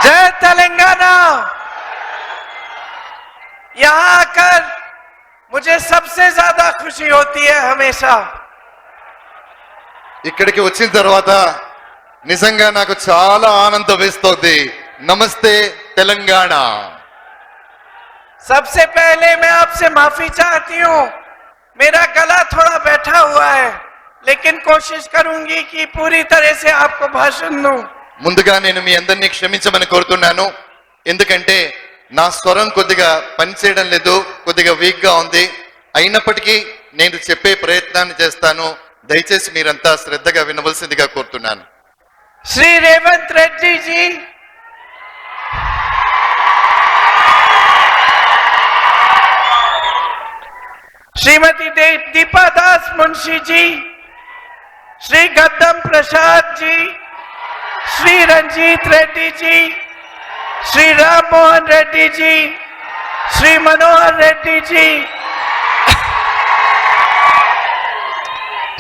जय तेलंगाना। यहाँ आकर मुझे सबसे ज्यादा खुशी होती है हमेशा। ఇక్కడికి వచ్చిన తర్వాత నిజంగా నాకు చాలా ఆనందం వేస్తోంది. నమస్తే తెలంగాణ. सबसे पहले मैं आपसे माफी चाहती हूँ, मेरा गला थोड़ा बैठा हुआ है, लेकिन कोशिश करूंगी कि पूरी तरह से आपको भाषण दूं। ముందుగా నేను మీ అందరినీ క్షమించమని కోరుతున్నాను. ఎందుకంటే నా స్వరం కొద్దిగా పనిచేయడం లేదు, కొద్దిగా వీక్ గా ఉంది. అయినప్పటికీ నేను చెప్పే ప్రయత్నాన్ని చేస్తాను. దయచేసి మీరంతా శ్రద్ధగా వినవలసిందిగా కోరుతున్నాను. श्री रेवंत रेड्डी जी, श्रीमती दीपा दास मुंशी जी, श्री गद्दम प्रसाद जी, श्री रंजीत रेड्डी जी, श्री राम मोहन रेड्डी जी, श्री मनोहर रेड्डी जी,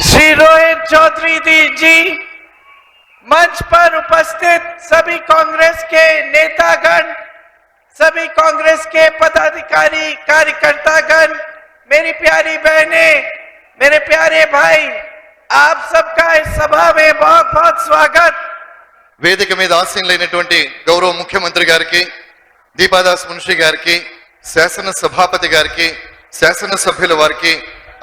श्री रोहित चौधरी जी, मंच पर उपस्थित सभी कांग्रेस के नेतागण, सभी कांग्रेस के पदाधिकारी कार्यकर्तागण, मेरी प्यारी बहनें, मेरे प्यारे भाई, आप सबका इस सभा में बहुत बहुत स्वागत। వేదిక మీద ఆసీనులైనటువంటి గౌరవ ముఖ్యమంత్రి గారికి, దీపాదాస్ మున్షి గారికి, శాసన సభాపతి గారికి, శాసనసభ్యుల వారికి,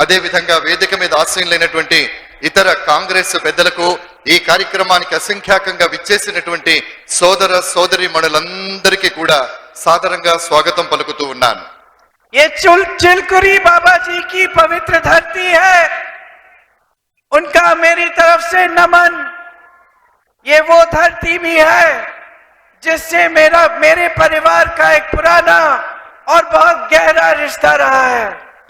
అదే విధంగా వేదిక మీద ఆసీనులైనటువంటి ఇతర కాంగ్రెస్ పెద్దలకు, ఈ కార్యక్రమానికి అసంఖ్యాకంగా విచ్చేసినటువంటి సోదర సోదరి మణులందరికీ కూడా సాదరంగా స్వాగతం పలుకుతూ ఉన్నాను. ये चिलकुरी बाबा जी की पवित्र धरती है, उनका मेरी तरफ से नमन। ये वो धरती भी है जिससे मेरे परिवार का एक पुराना और बहुत गहरा रिश्ता रहा है।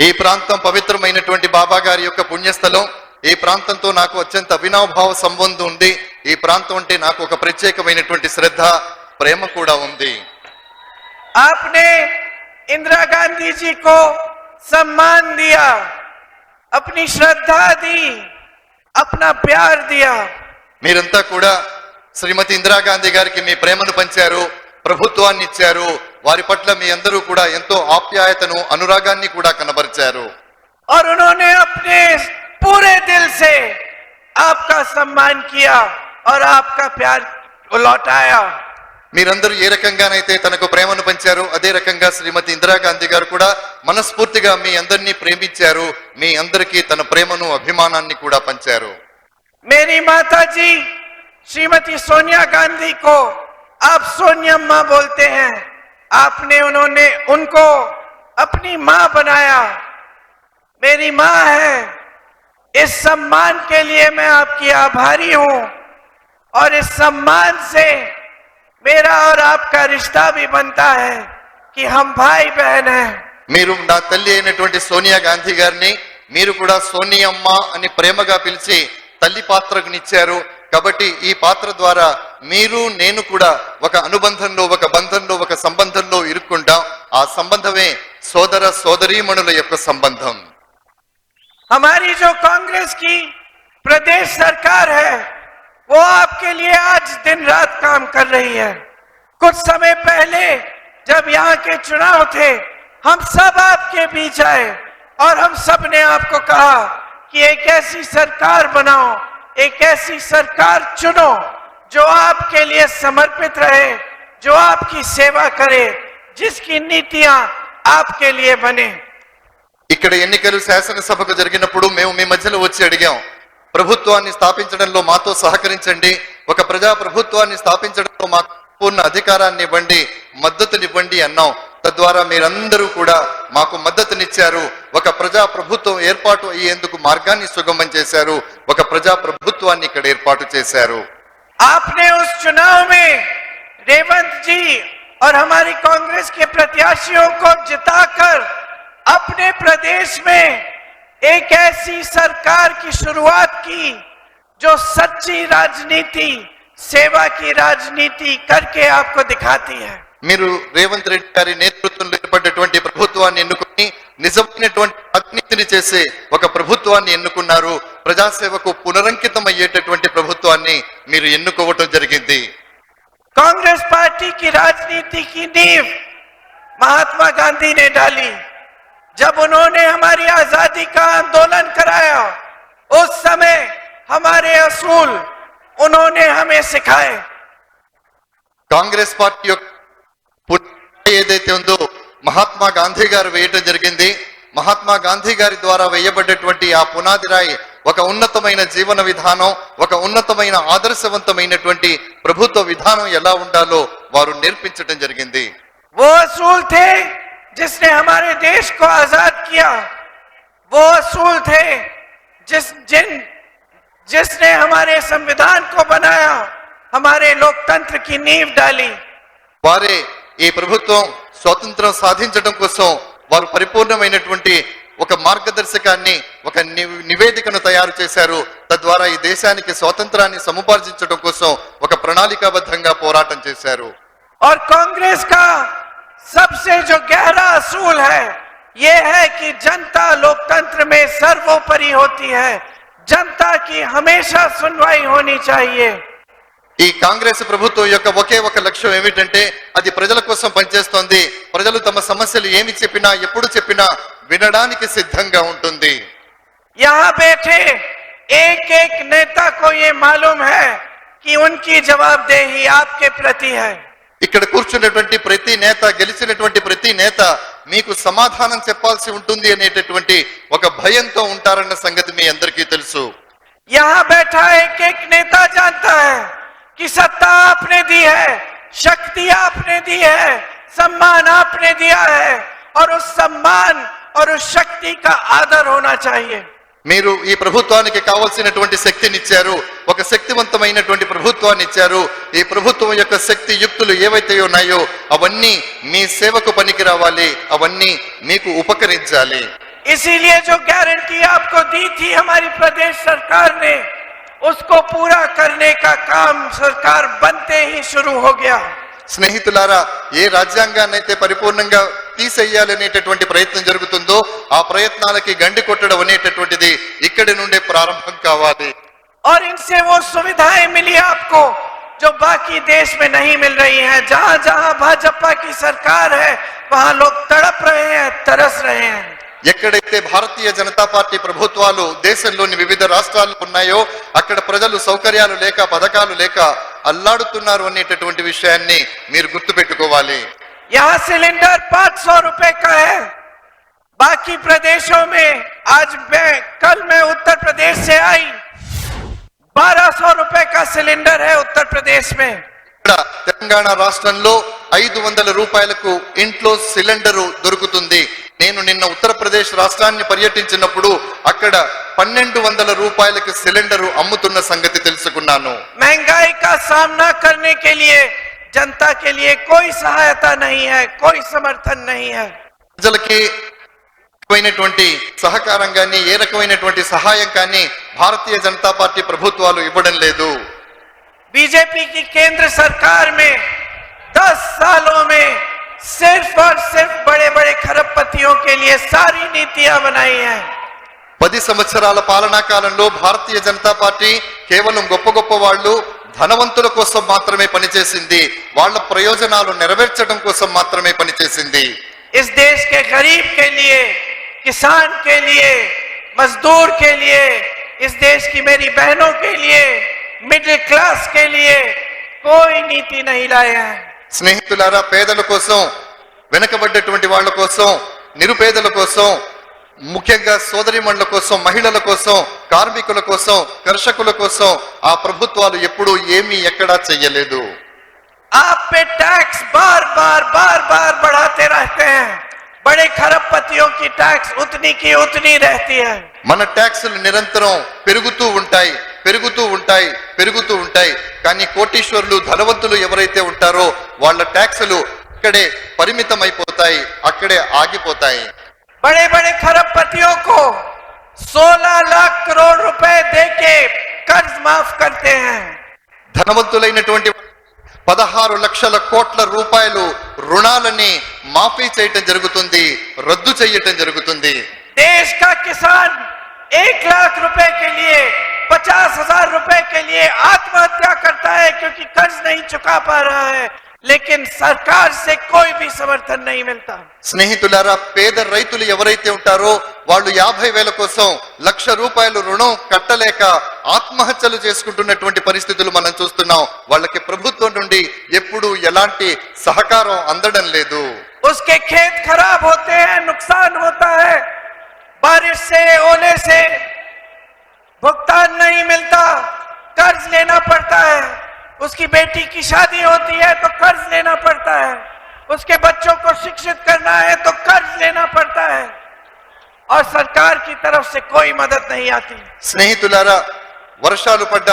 ఈ ప్రాంతం పవిత్రమైనటువంటి బాబా గారి యొక్క పుణ్యస్థలం. ఈ ప్రాంతంతో నాకు అత్యంత అవినాభావ సంబంధం ఉంది. ఈ ప్రాంతం అంటే నాకు ఒక ప్రత్యేకమైనటువంటి శ్రద్ధ, ప్రేమ కూడా ఉంది. आपने इंदिरा गांधी जी को सम्मान दिया, अपनी श्रद्धा दी, अपना प्यार दिया। మీరంతా కూడా శ్రీమతి ఇందిరాగాంధీ గారికి మీ ప్రేమను పంచారు, ప్రభుత్వాన్ని ఇచ్చారు. వారి పట్ల మీ అందరూ కూడా ఎంతో ఆప్యాయతను, అనురాగాన్ని కూడా కనబరిచారు. और उन्होंने अपने पूरे दिल से आपका सम्मान किया और आपका प्यार लौटाया। మీరందరూ ఏ రకంగానైతే తనకు ప్రేమను పంచారు, అదే రకంగా శ్రీమతి ఇందిరాగాంధీ గారు కూడా మనస్ఫూర్తిగా మీ అందరినీ ప్రేమించారు. మీ అందరికీ తన ప్రేమను, అభిమానాన్ని కూడా పంచారు. मेरी माता जी श्रीमती सोनिया गांधी को आप सोनियम्मा बोलते हैं। आपने उनको अपनी मां बनाया, मेरी मां है। इस सम्मान के लिए मैं आपकी आभारी हूं, और इस सम्मान से मेरा और आपका रिश्ता भी बनता है कि हम भाई बहन हैं। మీరు నా తల్లి అయినటువంటి సోనియా గాంధీ గారిని మీరు కూడా సోనియమ్మ అని ప్రేమగా పిలిచి తల్లి పాత్రకునిచ్చారు. కాబట్టి ఈ పాత్ర ద్వారా మీరు నేను కూడా ఒక అనుబంధంలో, ఒక బంధంలో, ఒక సంబంధంలో ఇరుక్కుంటాం. ఆ సంబంధమే సోదర సోదరీమణుల యొక్క సంబంధం. हमारी जो कांग्रेस की प्रदेश सरकार है, वो आपके लिए आज दिन रात काम कर रही है। कुछ समय पहले जब यहाँ के चुनाव थे, हम सब आपके बीच आए और हम सब ने आपको कहा कि एक ऐसी सरकार बनाओ, एक ऐसी सरकार चुनो जो आपके लिए समर्पित रहे, जो आपकी सेवा करे, जिसकी नीतियां आपके लिए बने। ఇక్కడ ఎన్నికలు శాసనసభకు జరిగినప్పుడు మేము మీ మధ్యలో వచ్చి అడిగాం, ప్రభుత్వాన్ని స్థాపించడంలో మాతో సహకరించండి, ఒక ప్రజా ప్రభుత్వాన్ని స్థాపించడంలో మాకు పూర్ణ అధికారాన్ని ఇవ్వండి, మద్దతునివ్వండి అన్నాం. తద్వారా మీరందరూ కూడా మాకు మద్దతునిచ్చారు. ఒక ప్రజా ప్రభుత్వం ఏర్పాటు అయ్యేందుకు మార్గాన్ని సుగమం చేశారు. ఒక ప్రజా ప్రభుత్వాన్ని ఇక్కడ ఏర్పాటు చేశారు. आपने उस चुनाव में रेवंत जी और हमारी कांग्रेस के प्रत्याशियों को जिताकर अपने प्रदेश में एक ऐसी सरकार की शुरुआत की जो सच्ची राजनीति, सेवा की राजनीति करके आपको दिखाती है। మీరు రేవంత్ రెడ్డి గారి నేతృత్వంలో ఏర్పడినటువంటి ప్రభుత్వాన్ని ఎన్నుకుని నిజమైనటువంటి అవినీతిని చేసే ఒక ప్రభుత్వాన్ని ఎన్నుకున్నారు. ప్రజాసేవకు పునరంకితం అయ్యేటటువంటి ప్రభుత్వాన్ని మీరు ఎన్నుకోవటం జరిగింది. कांग्रेस पार्टी की राजनीति की नींव महात्मा गांधी ने डाली। जब उन्होंने हमारी आजादी का आंदोलन कराया, उस समय हमारे असूल उन्होंने हमें सिखाए। కాంగ్రెస్ పార్టీ యొక్క పునాది ఏదైతే ఉందో మహాత్మా గాంధీ గారు వేయటం జరిగింది. మహాత్మా గాంధీ గారి ద్వారా వేయబడ్డటువంటి ఆ పునాది రాయి ఒక ఉన్నతమైన జీవన విధానం, ఒక ఉన్నతమైన ఆదర్శవంతమైనటువంటి ప్రభుత్వ విధానం ఎలా ఉండాలో వారు నేర్పించడం జరిగింది. वो असूल थे जिसने हमारे देश को आजाद किया। वो असूल थे जिसने हमारे संविधान को बनाया, हमारे लोकतंत्र की नींव डाली। వారే ఈ ప్రభుత్వం స్వాతంత్రం సాధించడం కోసం వారు పరిపూర్ణమైనటువంటి ఒక మార్గదర్శకాన్ని, ఒక నివేదికను తయారు చేశారు. తద్వారా ఈ దేశానికి స్వాతంత్రాన్ని సముపార్జించడం కోసం ఒక ప్రణాళికాబద్ధంగా పోరాటం చేశారు. और कांग्रेस का सबसे जो गहरा असूल है, ये है कि जनता लोकतंत्र में सर्वोपरि होती है। जनता की हमेशा सुनवाई होनी चाहिए। ఈ కాంగ్రెస్ ప్రభుత్వం యొక్క ఒకే ఒక లక్ష్యం ఏమిటంటే అది ప్రజల కోసం పనిచేస్తోంది. ప్రజలు తమ సమస్యలు ఏమి చెప్పినా, ఎప్పుడు చెప్పినా వినడానికి సిద్ధంగా ఉంటుంది. यहाँ बैठे एक एक नेता को ये मालूम है कि उनकी जवाबदेही आपके प्रति है। ఇక్కడ కూర్చున్నటువంటి ప్రతి నేత, గెలిచినటువంటి ప్రతి నేత మీకు సమాధానం చెప్పాల్సి ఉంటుంది అనేటటువంటి ఒక భయంతో ఉంటారన్న సంగతి మీ అందరికీ తెలుసు. यहाँ बैठा एक एक नेता जानता है कि सत्ता आपने दी है, शक्ति आपने दी है, सम्मान आपने दिया है, और उस सम्मान और उस शक्ति का आदर होना चाहिए। మీరు ఈ ప్రభుత్వానికి కావాల్సినటువంటి శక్తిని ఇచ్చారు, ఒక శక్తివంతమైనటువంటి ప్రభుత్వాన్ని ఇచ్చారు. ఈ ప్రభుత్వం యొక్క శక్తి యుక్తులు ఏవైతే ఉన్నాయో అవన్నీ మీ సేవకు పనికి రావాలి, అవన్నీ మీకు ఉపకరించాలి. इसीलिए जो गारंटी आपको दी थी हमारी प्रदेश सरकार ने, उसको पूरा करने का काम सरकार बनते ही शुरू हो गया। స్నేహితులారా, ఏ రాజ్యాంగాన్నైతే పరిపూర్ణంగా తీసేయాలనేటటువంటి ప్రయత్నం జరుగుతుందో ఆ ప్రయత్నాలకి గండి కొట్టడం అనేటటువంటిది ఇక్కడి నుండే ప్రారంభం కావాలి. और इनसे वो सुविधाएं मिली आपको जो बाकी देश में नहीं मिल रही हैं। जहां जहां भाजपा की सरकार है, वहां लोग तड़प रहे हैं, तरस रहे हैं। ఎక్కడైతే భారతీయ జనతా పార్టీ ప్రభుత్వాలు దేశంలోని వివిధ రాష్ట్రాల్లో ఉన్నాయో అక్కడ ప్రజలు సౌకర్యాలు లేక, పథకాలు లేక అల్లాడుతున్నారు అనేటటువంటి విషయాన్ని మీరు గుర్తుపెట్టుకోవాలి. यहाँ सिलेंडर 500 रुपए का है, बाकी प्रदेशों में कल मैं उत्तर प्रदेश से आई, 1200 रुपए का सिलेंडर है उत्तर प्रदेश में। ఇక్కడ తెలంగాణ రాష్ట్రంలో 500 రూపాయలకు ఇంట్లో సిలిండరు దొరుకుతుంది. నేను నిన్న ఉత్తరప్రదేశ్ రాష్ట్రాన్ని పర్యటించినప్పుడు అక్కడ 1200 రూపాయలకు సిలిండరు అమ్ముతున్న సంగతి తెలుసుకున్నాను. महंगाई का सामना करने के लिए जनता के लिए कोई सहायता नहीं है, कोई समर्थन नहीं है। ప్రజలకి రకమైనటువంటి సహకారం కానీ, ఏ రకమైనటువంటి సహాయం కానీ భారతీయ జనతా పార్టీ ప్రభుత్వాలు ఇవ్వడం లేదు. बीजेपी की केंद्र सरकार में 10 सालों में सिर्फ और सिर्फ बड़े बड़े खरबपतियों के लिए सारी नीतियां बनाई हैं। 10 సంవత్సరాల పాలనా కాలంలో భారతీయ జనతా పార్టీ కేవలం గొప్ప గొప్ప వాళ్ళు, ధనవంతుల కోసం మాత్రమే పనిచేసింది. వాళ్ళ ప్రయోజనాలు నెరవేర్చడం కోసం మాత్రమే పనిచేసింది. इस देश के गरीब के लिए, किसान के लिए, मजदूर के लिए, इस देश की मेरी बहनों के लिए, मिडिल क्लास के लिए कोई नीति नहीं लाए हैं। స్నేహితులారా, పేదల కోసం, వెనుకబడ్డటువంటి వాళ్ళ కోసం, నిరుపేదల కోసం, ముఖ్యంగా సోదరిమణుల కోసం, మహిళల కోసం, కార్మికుల కోసం, కర్షకుల కోసం ఆ ప్రభుత్వాలు ఎప్పుడూ ఏమీ ఎక్కడా చెయ్యలేదు. आप पे टैक्स बार बार बढ़ाते रहते हैं। बड़े खरबपतियों की टैक्स उतनी की उतनी रहती है। మన ట్యాక్సులు నిరంతరం పెరుగుతూ ఉంటాయి, పెరుగుతూ ఉంటాయి, పెరుగుతూ ఉంటాయి. కానీ కోటీశ్వరులు, ధనవంతులు ఎవరైతే ఉంటారో వాళ్ళ ట్యాక్సులు అక్కడే పరిమితమైపోతాయి, అక్కడే ఆగిపోతాయి. बड़े बड़े खरबपतियों को 16 लाख करोड़ रुपए देके कर्ज माफ करते हैं। ధనవంతులైనటువంటి 16 లక్షల కోట్ల రూపాయలు రుణాలని మాఫీ చేయటం జరుగుతుంది, రద్దు చేయటం జరుగుతుంది. देश का किसान 1 लाख रुपए के लिए 50,000 रुपए के लिए आत्महत्या करता है क्योंकि कर्ज नहीं चुका पा रहा है, लेकिन सरकार से कोई भी समर्थन नहीं मिलता। స్నేహితులారా, పేద రైతులు ఎవరైతే ఉంటారో వాళ్ళు 50,000 కోసం ₹1,00,000 రుణం కట్టలేక ఆత్మహత్యలు చేసుకుంటున్నటువంటి పరిస్థితులు మనం చూస్తున్నాం. వాళ్ళకి ప్రభుత్వం నుండి ఎప్పుడు ఎలాంటి సహకారం అందడం లేదు. उसके खेत खराब होते हैं, नुकसान होता है, बारिश से ओले से भुगतान नहीं मिलता, कर्ज लेना पड़ता है। उसकी बेटी की शादी होती है तो कर्ज लेना पड़ता है, उसके बच्चों को शिक्षित करना है तो कर्ज लेना पड़ता है, और सरकार की तरफ से कोई मदद नहीं आती। స్నేహితులారా, వర్షాలు పడ్డ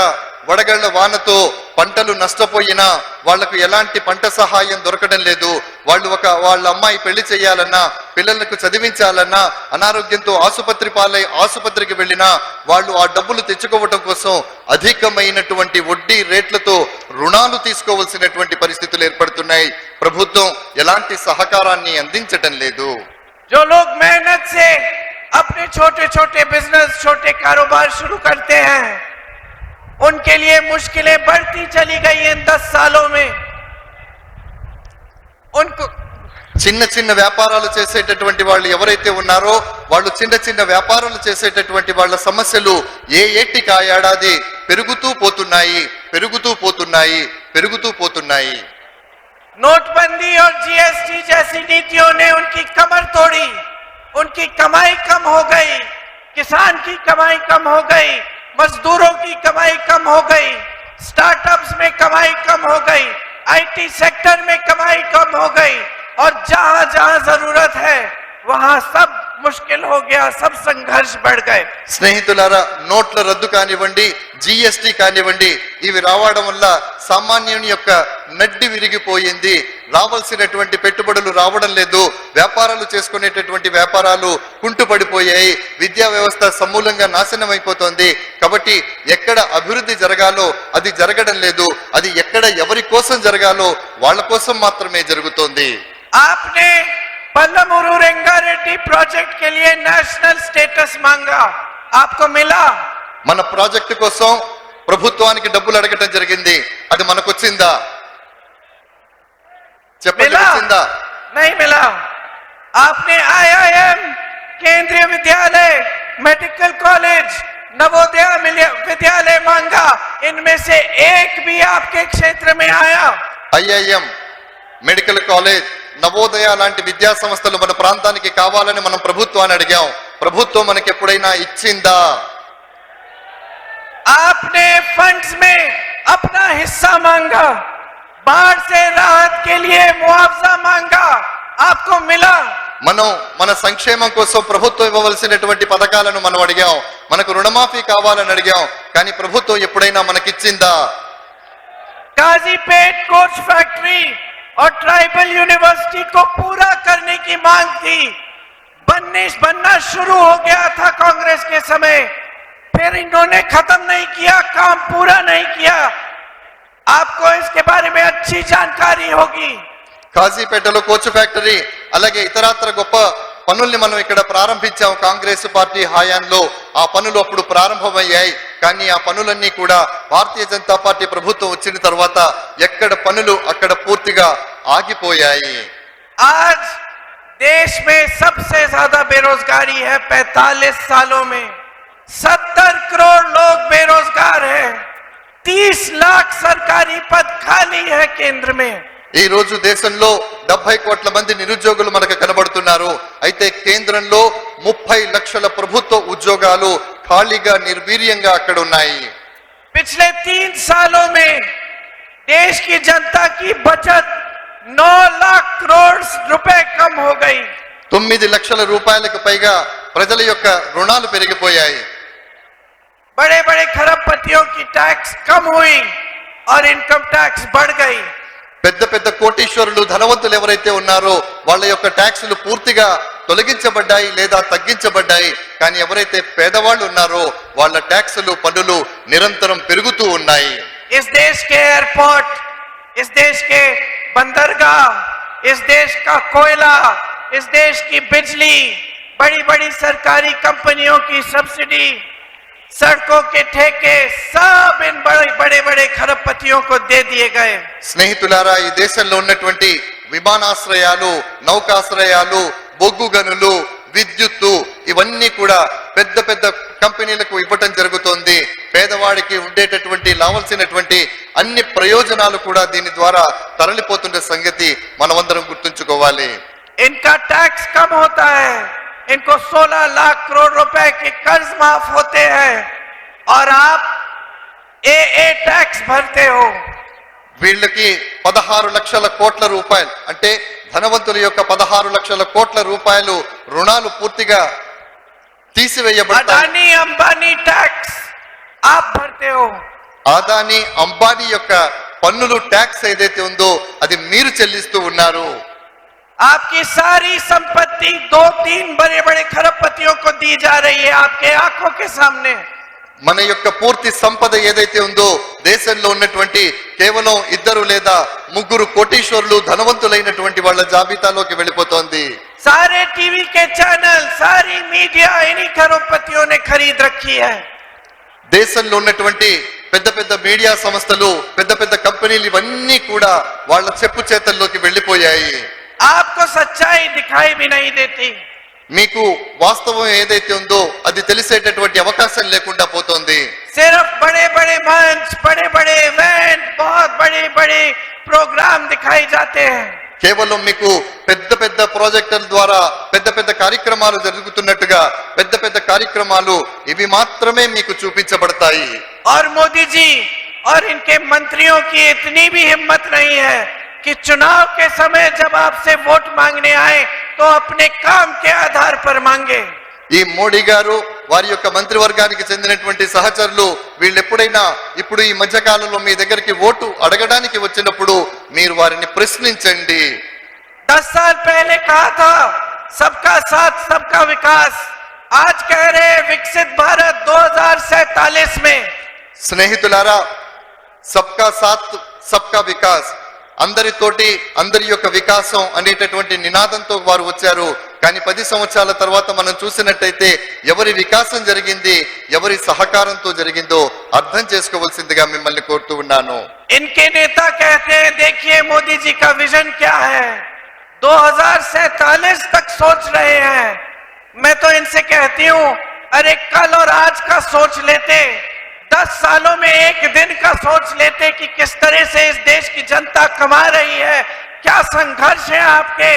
వడగళ్ల వానతో పంటలు నష్టపోయినా వాళ్లకు ఎలాంటి పంట సహాయం దొరకడం లేదు. వాళ్ళ అమ్మాయి పెళ్లి చేయాలన్నా, పిల్లలకు చదివించాలన్నా, అనారోగ్యంతో ఆసుపత్రికి వెళ్ళినా వాళ్ళు ఆ డబ్బులు తెచ్చుకోవటం కోసం అధికమైనటువంటి వడ్డీ రేట్లతో రుణాలు తీసుకోవాల్సినటువంటి పరిస్థితులు ఏర్పడుతున్నాయి. ప్రభుత్వం ఎలాంటి సహకారాన్ని అందించటం లేదు. जो लोग मेहनत से अपने छोटे छोटे बिजनेस, छोटे कारोबार शुरू करते हैं, उनके लिए मुश्किलें बढ़ती चली गई इन 10 सालों में। उनको చిన్న చిన్న వ్యాపారాలు చేసేటటువంటి వాళ్ళు ఎవరైతే ఉన్నారో వాళ్ళు చిన్న చిన్న వ్యాపారాలు చేసేటటువంటి వాళ్ళ సమస్యలు ఏటికి ఆ ఏడాది పెరుగుతూ పోతున్నాయి. नोटबंदी और जीएसटी जैसी नीतियों ने उनकी कमर तोड़ी, उनकी कमाई कम हो गई, किसान की कमाई कम हो गई, मजदूरों की कमाई कम हो गई, स्टार्टअप्स में कमाई कम हो गई, आईटी सेक्टर में कमाई कम हो गई, और जहां जहां जरूरत है वहां सब मुश्किल हो गया, सब संघर्ष बढ़ गए. స్నేహితులారా, నోట్ల రద్దు కానివ్వండి, జిఎస్టి కానివ్వండి, ఇవి రావడం వల్ల సామాన్యుని యొక్క నడ్డి విరిగిపోయింది. రావాల్సినటువంటి పెట్టుబడులు రావడం లేదు, వ్యాపారాలు చేసుకునేటటువంటి వ్యాపారాలు కుంటుపడిపోయాయి, విద్యా వ్యవస్థ సమూలంగా నాశనం అయిపోతుంది. కాబట్టి ఎక్కడ అభివృద్ధి జరగాలో అది జరగడం లేదు, అది ఎక్కడ ఎవరి కోసం జరగాలో వాళ్ళ కోసం మాత్రమే జరుగుతోంది. आपने पल्लमूरू रेंगारेड्डी प्रोजेक्ट के लिए नेशनल स्टेटस मांगा, आपको मिला? మన ప్రాజెక్టు కోసం ప్రభుత్వానికి డబ్బులు అడగటం జరిగింది, అది మనకు వచ్చిందా? చెప్పండి, వచ్చిందా? नहीं मिला. आपने IIM, केंद्रीय विद्यालय, मेडिकल कॉलेज, नवोदय विद्यालय मांगा, इनमें से एक भी आपके क्षेत्र में आया? IIM, మెడికల్ కాలేజ్, నవోదయ లాంటి విద్యా సంస్థలు మన ప్రాంతానికి కావాలని మనం ప్రభుత్వాన్ని అడిగాం. ప్రభుత్వం మనకి ఎప్పుడైనా ఇచ్చిందా? आपने फंड्स में अपना हिस्सा मांगा, बाढ़ से राहत के लिए मुआवजा मांगा, आपको मिला? మనం మన సంక్షేమం కోసం ప్రభుత్వం ఇవ్వవలసినటువంటి పథకాలను మనం అడిగాం, మనకు రుణమాఫీ కావాలని అడిగాం, కానీ ప్రభుత్వం ఎప్పుడైనా మనకిచ్చిందా? काजीपेट कोच फैक्ट्री और ट्राइबल यूनिवर्सिटी को पूरा करने की मांग थी, बनना शुरू हो गया था कांग्रेस के समय, फिर इन्होंने खत्म नहीं किया, काम पूरा नहीं किया. आपको इसके बारे में अच्छी जानकारी होगी. కాజీపేటలో కోచ్ ఫ్యాక్టరీ అలాగే ఇతరత్ర గొప్ప పనుల్ని మనం ఇక్కడ ప్రారంభించాం కాంగ్రెస్ పార్టీ హయాంలో. ఆ పనులు అప్పుడు ప్రారంభమయ్యాయి, కానీ ఆ పనులన్నీ కూడా భారతీయ జనతా పార్టీ ప్రభుత్వం వచ్చిన తర్వాత ఎక్కడ పనులు అక్కడ పూర్తిగా ఆగిపోయాయి. आज देश में सबसे ज्यादा बेरोजगारी है. 45 सालों में 70 करोड़ लोग बेरोजगार हैं. 30 लाख सरकारी पद खाली है केंद्र में. ఈ రోజు దేశంలో 70 కోట్ల మంది నిరుద్యోగులు మనకు కనబడుతున్నారు. అయితే కేంద్రంలో 30 లక్షల ప్రభుత్వ ఉద్యోగాలు ఖాళీగా నిర్వీర్యంగా అక్కడ ఉన్నాయి. पिछले 3 सालों में देश की जनता की बचत 9 लाख करोड़ रुपए कम हो गई. 9 లక్షల రూపాయలకు పైగా ప్రజల యొక్క రుణాలు పెరిగిపోయాయి. बड़े बड़े खरबपतियों की टैक्स कम हुई और इनकम टैक्स बढ़ गई. పెద్ద పెద్ద కోటీశ్వరులు, ధనవంతులు ఎవరైతే ఉన్నారో వాళ్ళ యొక్క ట్యాక్సులు పూర్తిగా తొలగించబడ్డాయి లేదా తగ్గించబడ్డాయి. కానీ ఎవరైతే పేదవాళ్ళు ఉన్నారో వాళ్ళ ట్యాక్సులు, పన్నులు నిరంతరం పెరుగుతూ ఉన్నాయి. इस देश के एयरपोर्ट, इस देश के बंदरगाह, इस देश का कोयला, इस देश की बिजली, बड़ी बड़ी सरकारी कंपनियों की सब्सिडी, सड़कों के ठेके सब इन बड़े बड़े खरबपतियों को दे दिए गए। స్నేహితులారా, ఈ దేశంలో ఉన్నటువంటి విమానాశ్రయాలు, నౌకాశ్రయాలు, బొగ్గు గనులు, విద్యుత్తు ఇవన్నీ కూడా పెద్ద పెద్ద కంపెనీలకు ఇవ్వటం జరుగుతోంది. పేదవాడికి ఉండేటటువంటి లావాల్సినటువంటి అన్ని ప్రయోజనాలు కూడా దీని ద్వారా తరలిపోతున్న సంగతి మనమందరం గుర్తుంచుకోవాలి. इनका टैक्स कम होता है, इनको 16 लाख करोड़ रुपए के कर्ज माफ होते हैं और आप ए टैक्स भरते हो। వీళ్ళకి 16 లక్షల కోట్ల రూపాయలు అంటే ధనవంతుల యొక్క 16 లక్షల కోట్ల రూపాయలు రుణాలు పూర్తిగా తీసివేయబడతాయి. अडानी अंबानी टैक्स आप भरते हो। అదానీ అంబానీ యొక్క పన్నులు ట్యాక్స్ ఏదైతే ఉందో అది మీరు చెల్లిస్తూ ఉన్నారు. आपकी सारी संपत्ति 2-3 बड़े बड़े खरबपतियों को दी जा रही है आपके आंखों के सामने। మన యొక్క పూర్తి సంపద ఏదైతే ఉందో దేశంలో ఉన్నటువంటి కేవలం 2 లేదా 3 కోటీశ్వరులు ధనవంతులైనటువంటి వాళ్ళ జాబితాలోకి వెళ్ళిపోతోంది. सारे टीवी के चैनल, सारी मीडिया इन्हीं खरबपतियों ने खरीद रखी है। దేశంలో ఉన్నటువంటి పెద్ద పెద్ద మీడియా సంస్థలు, పెద్ద పెద్ద కంపెనీలు ఇవన్నీ కూడా వాళ్ళ చెప్పు చేతల్లోకి వెళ్ళిపోయాయి. आपको सच्चाई दिखाई भी नहीं देती। మీకు వాస్తవం ఏదైతే ఉందో అది తెలిసేటటువంటి అవకాశం లేకుండా పోతోంది. सिर्फ बड़े बड़े मंच, बड़े बड़े इवेंट, बहुत बड़े बड़े प्रोग्राम दिखाई जाते हैं। కేవలం మీకు పెద్ద పెద్ద ప్రాజెక్టుల ద్వారా పెద్ద పెద్ద కార్యక్రమాలు జరుగుతున్నట్టుగా పెద్ద పెద్ద కార్యక్రమాలు ఇవి మాత్రమే మీకు చూపించబడతాయి. और मोदी जी और इनके मंत्रियों की इतनी भी हिम्मत नहीं है कि चुनाव के समय जब आपसे वोट मांगने आए तो अपने काम के आधार पर मांगे। ఈ మోడీ గారు వారి యొక్క మంత్రివర్గానికి చెందినటువంటి సహచరులు వీళ్ళు ఎప్పుడైనా ఇప్పుడు ఈ మధ్య కాలంలో మీ దగ్గరికి ఓటు అడగడానికి వచ్చినప్పుడు మీరు వారిని ప్రశ్నించండి. 10 साल पहले कहा था सबका साथ सबका विकास, आज कह रहे विकसित भारत 2047 में। స్నేహితులారా, సబ్కా సాత్ సబ్కా వికాస్, అందరితోటి అందరి యొక్క వికాసం అనేటటువంటి నినాదంతో వారు వచ్చారు. కానీ 10 సంవత్సరాల తర్వాత మనం చూసినట్టయితే ఎవరి వికాసం జరిగింది, ఎవరి సహకారంతో జరిగిందో అర్థం చేసుకోవాల్సిందిగా మిమ్మల్ని కోరుతూ ఉన్నాను. इनके नेता कहते हैं देखिए मोदी जी का विजन क्या है, 2047 तक सोच रहे हैं। मैं तो इनसे कहती हूं अरे कल और आज का सोच लेते, 10 सालों में एक दिन का सोच लेते कि किस तरह से इस देश की जनता कमा रही है, क्या संघर्ष है आपके,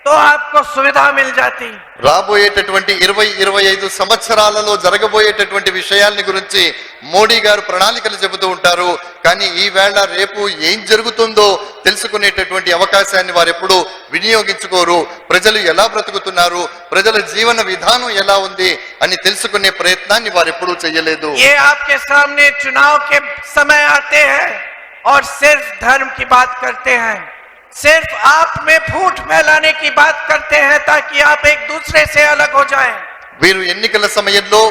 तो आपको सुविधा मिल जाती। రాబోయేటటువంటి 20-25 సంవత్సరాలలో జరగబోయేటటువంటి విషయాల్ని గురించి మోడీ గారు ప్రణాళికలు చెబుతూ ఉంటారు. కానీ ఈ వేళ రేపు ఏం జరుగుతుందో తెలుసుకునేటటువంటి అవకాశాన్ని వారు ఎప్పుడూ వినియోగించుకోరు. ప్రజలు ఎలా బ్రతుకుతున్నారు, ప్రజల జీవన విధానం ఎలా ఉంది అని తెలుసుకునే ప్రయత్నాన్ని వారు ఎప్పుడూ చేయలేదు. ये आपके सामने चुनाव के समय आते हैं और सिर्फ धर्म की बात करते हैं, सिर्फ आप में फूट फैलाने की बात करते हैं ताकि आप एक दूसरे से अलग हो जाएं। వీరు ఎన్నికల సమయంలో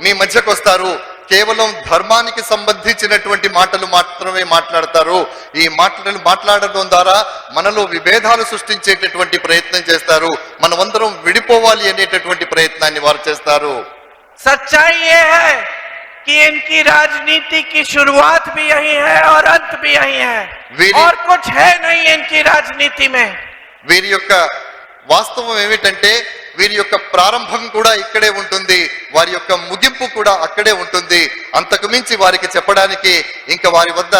మీ మధ్యకు వస్తారు, కేవలం ధర్మానికి సంబంధించినటువంటి మాటలు మాత్రమే మాట్లాడతారు. ఈ మాటలను మాట్లాడడం ద్వారా మనలో విభేదాలు సృష్టించేటటువంటి ప్రయత్నం చేస్తారు. మనమందరం విడిపోవాలి అనేటటువంటి ప్రయత్నాన్ని వారు చేస్తారు. सच्चाई ये है कि इनकी राजनीति की शुरुआत भी यही है और अंत भी यही है, और कुछ है नहीं इनकी राजनीति में। వీరి యొక్క వాస్తవం ఏమిటంటే వీరి యొక్క ప్రారంభం కూడా ఇక్కడే ఉంటుంది, వారి యొక్క ముగింపు కూడా అక్కడే ఉంటుంది. అంతకు మించి వారికి చెప్పడానికి ఇంకా వారి వద్ద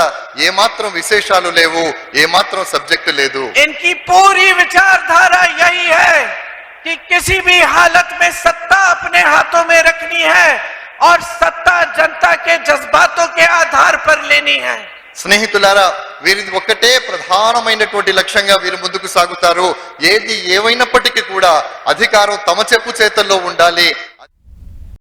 ఏమాత్రం విశేషాలు లేవు, ఏమాత్రం సబ్జెక్టు లేదు. इनकी पूरी विचारधारा यही है कि किसी भी हालत में सत्ता अपने हाथों में रखनी है और सत्ता जनता के जज्बातों के आधार पर लेनी है। స్నేహితులారా, వీరిది ఒక్కటే ప్రధానమైనటువంటి లక్ష్యంగా వీరు ముందుకు సాగుతారు. ఏది ఏమైనప్పటికీ కూడా అధికారం తమ చెప్పు చేతల్లో ఉండాలి.